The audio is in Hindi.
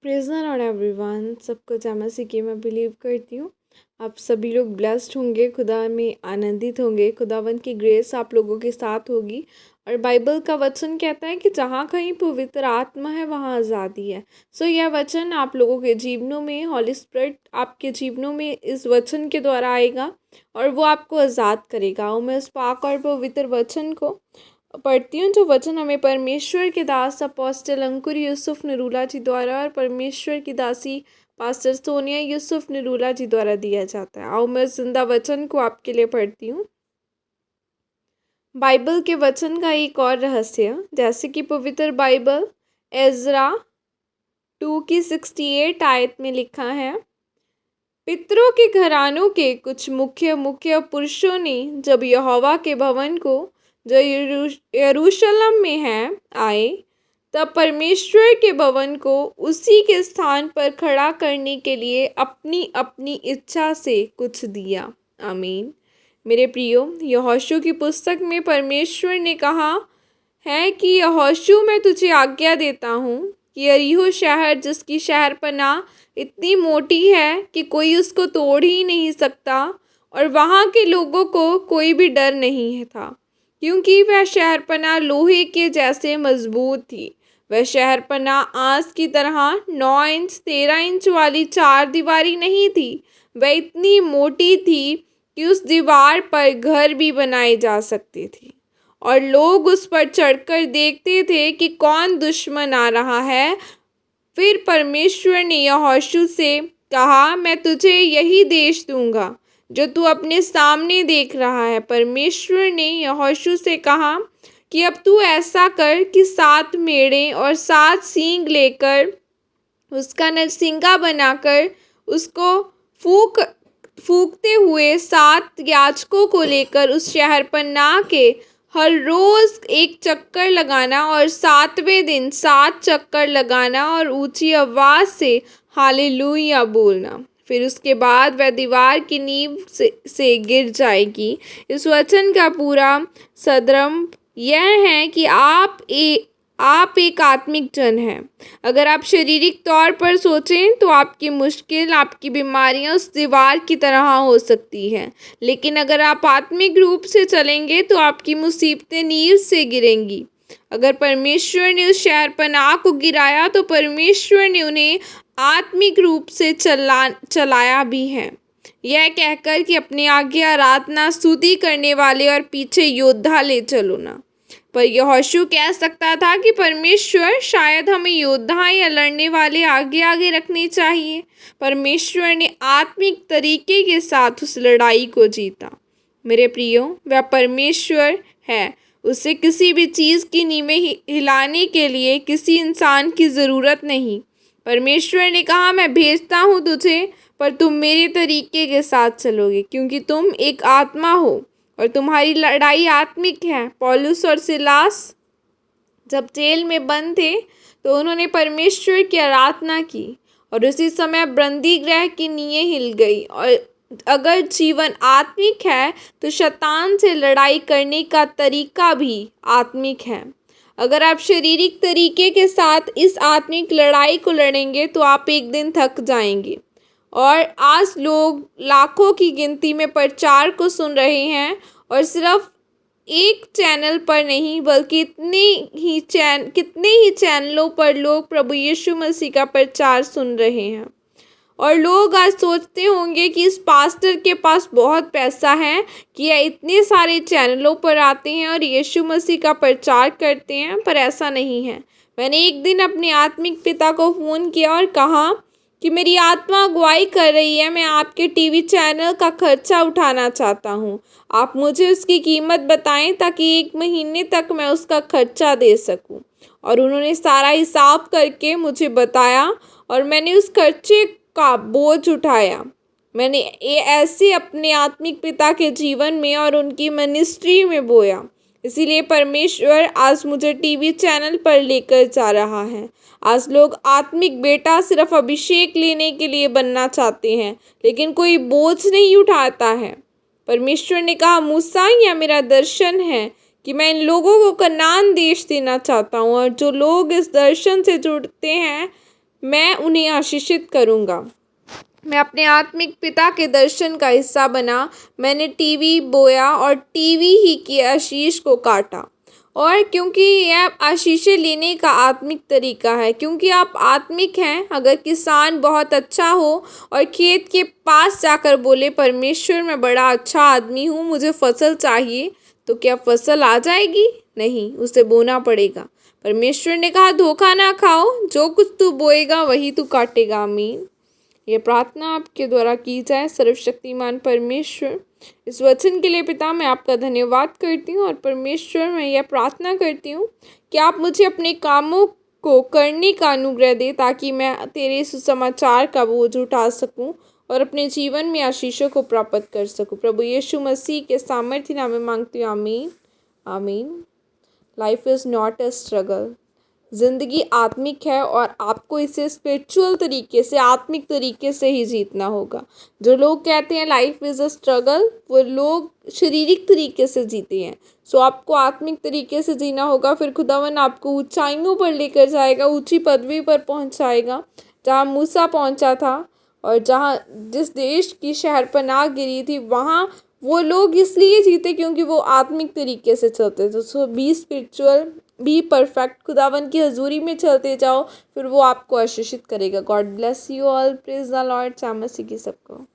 Praise the Lord everyone. सबको जय मसीह की मैं बिलीव करती हूँ आप सभी लोग ब्लेस्ड होंगे, खुदा में आनंदित होंगे। खुदावन की ग्रेस आप लोगों के साथ होगी। और बाइबल का वचन कहता है कि जहाँ कहीं पवित्र आत्मा है वहाँ आज़ादी है। सो यह वचन आप लोगों के जीवनों में, हॉली स्पिरिट आपके जीवनों में इस वचन के द्वारा आएगा और वो आपको आज़ाद करेगा। और मैं उस पाक और पवित्र वचन को पढ़ती हूँ जो वचन हमें परमेश्वर के दास अपोस्टल अंकुर यूसुफ नरूला जी द्वारा और परमेश्वर की दासी पास्टर सोनिया यूसुफ नरूला जी द्वारा दिया जाता है। आओ मैं जिंदा वचन को आपके लिए पढ़ती हूँ। बाइबल के वचन का एक और रहस्य, जैसे कि पवित्र बाइबल एजरा 2 की 68 आयत में लिखा है, पितरों के घरानों के कुछ मुख्य पुरुषों ने जब यहोवा के भवन को जो यरूशलेम में है आए, तब परमेश्वर के भवन को उसी के स्थान पर खड़ा करने के लिए अपनी अपनी इच्छा से कुछ दिया। आमीन। मेरे प्रियो, यहोशू की पुस्तक में परमेश्वर ने कहा है कि यहोशू मैं तुझे आज्ञा देता हूँ कि यरीहो शहर, जिसकी शहरपनाह इतनी मोटी है कि कोई उसको तोड़ ही नहीं सकता, और वहाँ के लोगों को कोई भी डर नहीं था, क्योंकि वह शहरपनाह लोहे के जैसे मजबूत थी। वह शहरपनाह आँस की तरह 9 इंच 13 इंच वाली 4 दीवारी नहीं थी। वह इतनी मोटी थी कि उस दीवार पर घर भी बनाए जा सकते थे, और लोग उस पर चढ़कर देखते थे कि कौन दुश्मन आ रहा है। फिर परमेश्वर ने यहोशू से कहा, मैं तुझे यही देश दूंगा जो तू अपने सामने देख रहा है। परमेश्वर ने यहोशू से कहा कि अब तू ऐसा कर कि 7 मेढ़े और 7 सींग लेकर उसका नरसिंगा बनाकर उसको फूकते हुए 7 याजकों को लेकर उस शहरपनाह के हर रोज एक चक्कर लगाना और 7वें दिन 7 चक्कर लगाना और ऊंची आवाज से हालेलुया बोलना। फिर उसके बाद वह दीवार की नींव से गिर जाएगी। इस वचन का पूरा सदर्भ यह है कि आप एक आत्मिक जन हैं। अगर आप शारीरिक तौर पर सोचें तो आपकी मुश्किल, आपकी बीमारियां उस दीवार की तरह हो सकती हैं, लेकिन अगर आप आत्मिक रूप से चलेंगे तो आपकी मुसीबतें नींव से गिरेंगी। अगर परमेश्वर ने उस शहरपनाह को गिराया तो परमेश्वर ने उन्हें आत्मिक रूप से चलाया भी है, यह कहकर कि अपने आगे आराधना स्तुति करने वाले और पीछे योद्धा ले चलो ना। पर यहोशू कह सकता था कि परमेश्वर, शायद हमें योद्धा या लड़ने वाले आगे आगे रखने चाहिए। परमेश्वर ने आत्मिक तरीके के साथ उस लड़ाई को जीता। मेरे प्रियो, वह परमेश्वर है। उसे किसी भी चीज़ की नींवें हिलाने के लिए किसी इंसान की ज़रूरत नहीं। परमेश्वर ने कहा, मैं भेजता हूँ तुझे, पर तुम मेरे तरीके के साथ चलोगे, क्योंकि तुम एक आत्मा हो और तुम्हारी लड़ाई आत्मिक है। पौलुस और सिलास जब जेल में बंद थे तो उन्होंने परमेश्वर की आराधना की, और उसी समय बंदी गृह की नींवें हिल गई। और अगर जीवन आत्मिक है तो शैतान से लड़ाई करने का तरीका भी आत्मिक है। अगर आप शारीरिक तरीके के साथ इस आत्मिक लड़ाई को लड़ेंगे तो आप एक दिन थक जाएंगे। और आज लोग लाखों की गिनती में प्रचार को सुन रहे हैं, और सिर्फ एक चैनल पर नहीं बल्कि कितने ही चैनलों पर लोग प्रभु यीशु मसीह का प्रचार सुन रहे हैं। और लोग आज सोचते होंगे कि इस पास्टर के पास बहुत पैसा है कि यह इतने सारे चैनलों पर आते हैं और यीशु मसीह का प्रचार करते हैं, पर ऐसा नहीं है। मैंने एक दिन अपने आत्मिक पिता को फ़ोन किया और कहा कि मेरी आत्मा अगुवाई कर रही है, मैं आपके टीवी चैनल का खर्चा उठाना चाहता हूँ। आप मुझे उसकी कीमत बताएं ताकि 1 महीने तक मैं उसका खर्चा दे सकूँ। और उन्होंने सारा हिसाब करके मुझे बताया और मैंने उस खर्चे का बोझ उठाया। मैंने ये ऐसे अपने आत्मिक पिता के जीवन में और उनकी मिनिस्ट्री में बोया। इसीलिए परमेश्वर आज मुझे टीवी चैनल पर लेकर जा रहा है। आज लोग आत्मिक बेटा सिर्फ अभिषेक लेने के लिए बनना चाहते हैं, लेकिन कोई बोझ नहीं उठाता है। परमेश्वर ने कहा, मूसा, यह मेरा दर्शन है कि मैं इन लोगों को कनान देश देना चाहता हूँ, और जो लोग इस दर्शन से जुड़ते हैं मैं उन्हें आशीषित करूँगा। मैं अपने आत्मिक पिता के दर्शन का हिस्सा बना। मैंने टीवी बोया और टीवी ही की आशीष को काटा। और क्योंकि यह आशीषें लेने का आत्मिक तरीका है, क्योंकि आप आत्मिक हैं। अगर किसान बहुत अच्छा हो और खेत के पास जाकर बोले, परमेश्वर मैं बड़ा अच्छा आदमी हूँ, मुझे फसल चाहिए, तो क्या फसल आ जाएगी? नहीं, उसे बोना पड़ेगा। परमेश्वर ने कहा, धोखा ना खाओ, जो कुछ तू बोएगा वही तू काटेगा। आमीन। ये प्रार्थना आपके द्वारा की जाए। सर्वशक्तिमान परमेश्वर, इस वचन के लिए पिता मैं आपका धन्यवाद करती हूँ। और परमेश्वर मैं यह प्रार्थना करती हूँ कि आप मुझे अपने कामों को करने का अनुग्रह दे, ताकि मैं तेरे सुसमाचार का बोझ उठा सकूँ और अपने जीवन में आशीषों को प्राप्त कर सकूँ। प्रभु यीशु मसीह के सामर्थ्य नाम में मांगती हूँ। आमीन आमीन। Life is not a struggle. ज़िंदगी आत्मिक है और आपको इसे स्पिरिचुअल तरीके से, आत्मिक तरीके से ही जीतना होगा। जो लोग कहते हैं लाइफ इज़ अ स्ट्रगल, वो लोग शारीरिक तरीके से जीते हैं। सो आपको आत्मिक तरीके से जीना होगा, फिर खुदावन आपको ऊंचाइयों पर लेकर जाएगा, ऊंची पदवी पर पहुंचाएगा, जहां मूसा पहुंचा था। और जहाँ जिस देश की शहरपनाह गिरी थी, वहाँ वो लोग इसलिए जीते क्योंकि वो आत्मिक तरीके से चलते थे। सो बी स्पिरिचुअल, बी परफेक्ट, खुदावन की हजूरी में चलते जाओ, फिर वो आपको आशीषित करेगा। God bless you all. Praise the Lord. चामसी की सबको।